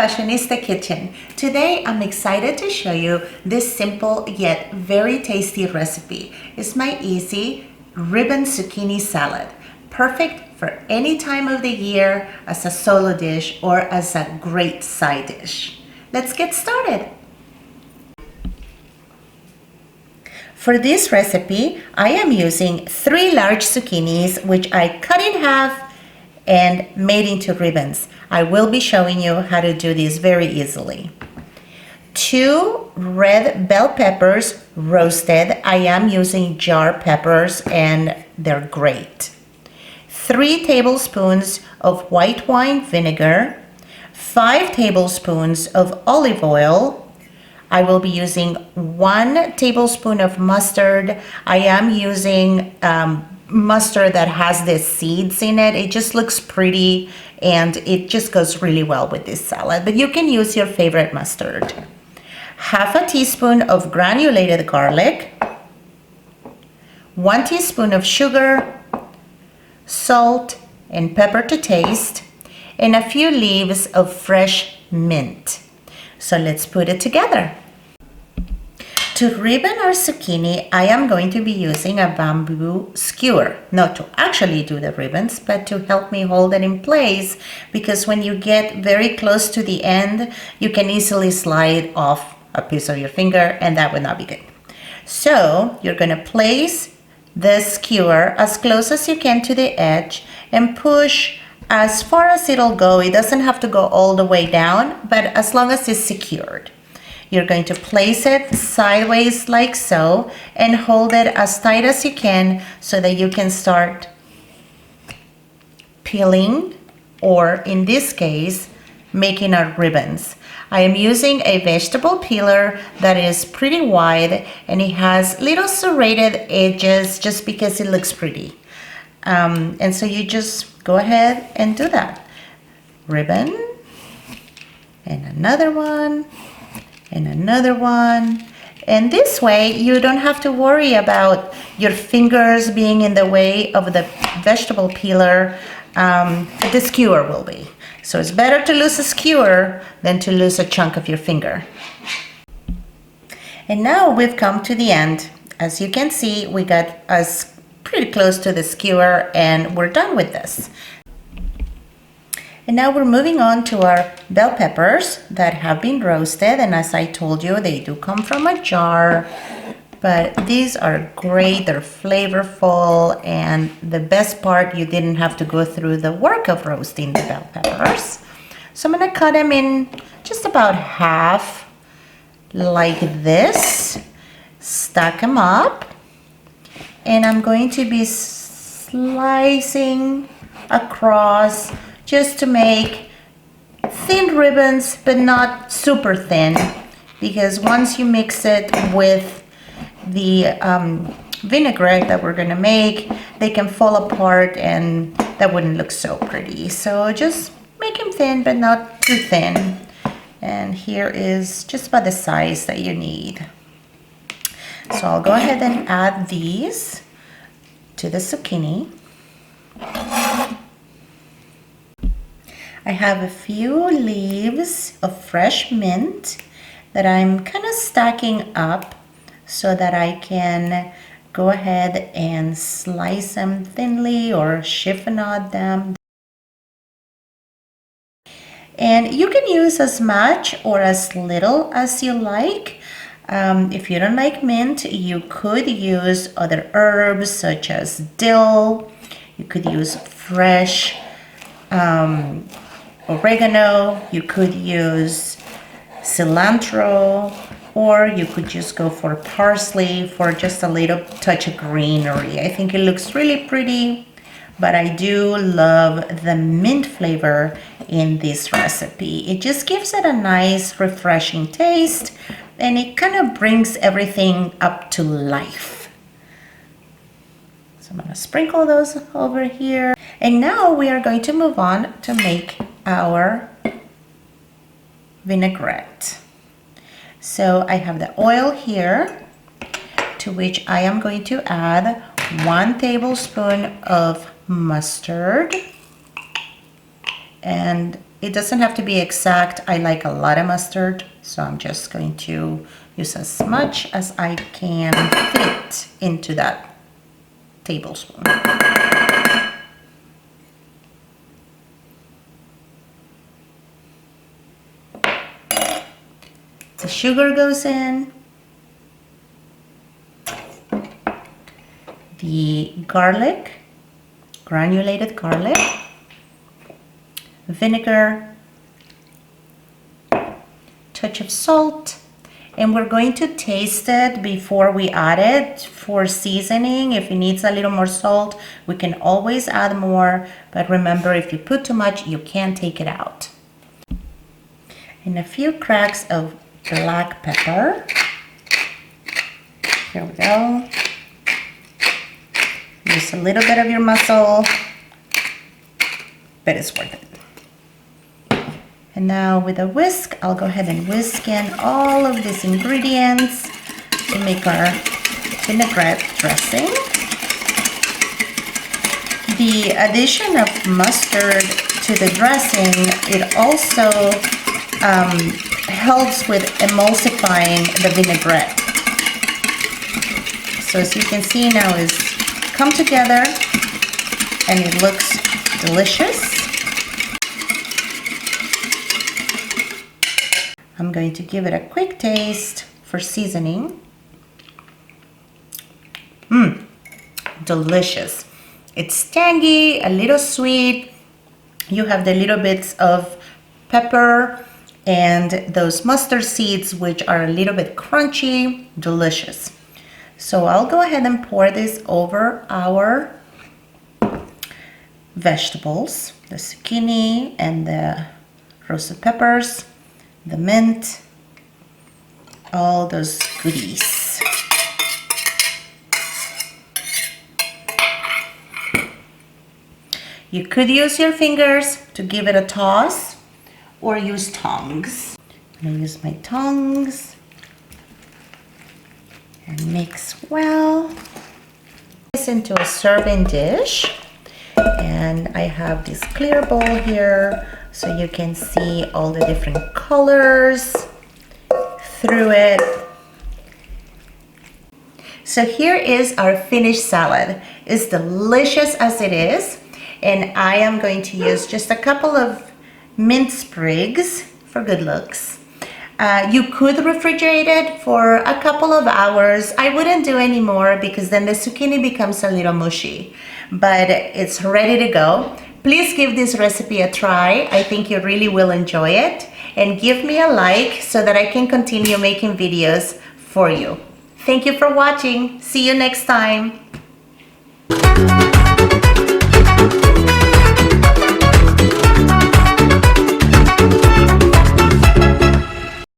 Fashionista Kitchen. Today I'm excited to show you this simple yet very tasty recipe. It's my easy ribbon zucchini salad. Perfect for any time of the year as a solo dish or as a great side dish. Let's get started. For this recipe, I am using 3 large zucchinis, which I cut in half and made into ribbons. I will be showing you how to do this very easily. 2 red bell peppers roasted. I am using jar peppers and they're great. 3 tablespoons of white wine vinegar. 5 tablespoons of olive oil. I will be using 1 tablespoon of mustard. I am using mustard that has the seeds in it. It just looks pretty and it just goes really well with this salad, but you can use your favorite mustard. Half a teaspoon of granulated garlic, 1 teaspoon of sugar, salt and pepper to taste, and a few leaves of fresh mint. So let's put it together. To ribbon our zucchini, I am going to be using a bamboo skewer, not to actually do the ribbons, but to help me hold it in place, because when you get very close to the end, you can easily slide off a piece of your finger, and that would not be good. So you're going to place the skewer as close as you can to the edge and push as far as it'll go. It doesn't have to go all the way down, but as long as it's secured. You're going to place it sideways like so and hold it as tight as you can so that you can start peeling, or in this case, making our ribbons. I am using a vegetable peeler that is pretty wide and it has little serrated edges just because it looks pretty. And so you just go ahead and do that. Ribbon, and another one, and another one. And this way you don't have to worry about your fingers being in the way of the vegetable peeler. The skewer will be. So it's better to lose a skewer than to lose a chunk of your finger. And now we've come to the end. As you can see, we got us pretty close to the skewer and we're done with this. And now we're moving on to our bell peppers that have been roasted, and as I told you, they do come from a jar, but these are great, they're flavorful, and the best part, you didn't have to go through the work of roasting the bell peppers. So I'm gonna cut them in just about half, like this, stack them up, and I'm going to be slicing across just to make thin ribbons, but not super thin, because once you mix it with the vinaigrette that we're gonna make, they can fall apart and that wouldn't look so pretty. So just make them thin, but not too thin. And here is just about the size that you need. So I'll go ahead and add these to the zucchini. I have a few leaves of fresh mint that I'm kind of stacking up so that I can go ahead and slice them thinly or chiffonade them. And you can use as much or as little as you like. If you don't like mint, you could use other herbs such as dill. You could use fresh oregano, you could use cilantro, or you could just go for parsley for just a little touch of greenery. I think it looks really pretty, but I do love the mint flavor in this recipe. It just gives it a nice, refreshing taste, and it kind of brings everything up to life. So I'm gonna sprinkle those over here. And now we are going to move on to make our vinaigrette. So I have the oil here, to which I am going to add 1 tablespoon of mustard and It doesn't have to be exact. I like a lot of mustard, so I'm just going to use as much as I can fit into that tablespoon. The sugar goes in. The garlic, granulated garlic, vinegar, touch of salt, and we're going to taste it before we add it for seasoning. If it needs a little more salt, we can always add more, but remember, if you put too much, you can't take it out. And a few cracks of black pepper. Here we go. Use a little bit of your muscle, but it's worth it. And now with a whisk, I'll go ahead and whisk in all of these ingredients to make our vinaigrette dressing. The addition of mustard to the dressing, it also helps with emulsifying the vinaigrette. So as you can see now, it's come together and it looks delicious. I'm going to give it a quick taste for seasoning. Delicious. It's tangy, a little sweet. You have the little bits of pepper and those mustard seeds, which are a little bit crunchy. Delicious. So I'll go ahead and pour this over our vegetables, the zucchini and the roasted peppers, the mint, all those goodies. You could use your fingers to give it a toss or use tongs. I'm gonna use my tongs and mix well. This into a serving dish, and I have this clear bowl here so you can see all the different colors through it. So here is our finished salad. It's delicious as it is, and I am going to use just a couple of mint sprigs for good looks. You could refrigerate it for a couple of hours. I wouldn't do any more because then the zucchini becomes a little mushy, but it's ready to go. Please give this recipe a try. I think you really will enjoy it, and give me a like so that I can continue making videos for you. Thank you for watching. See you next time.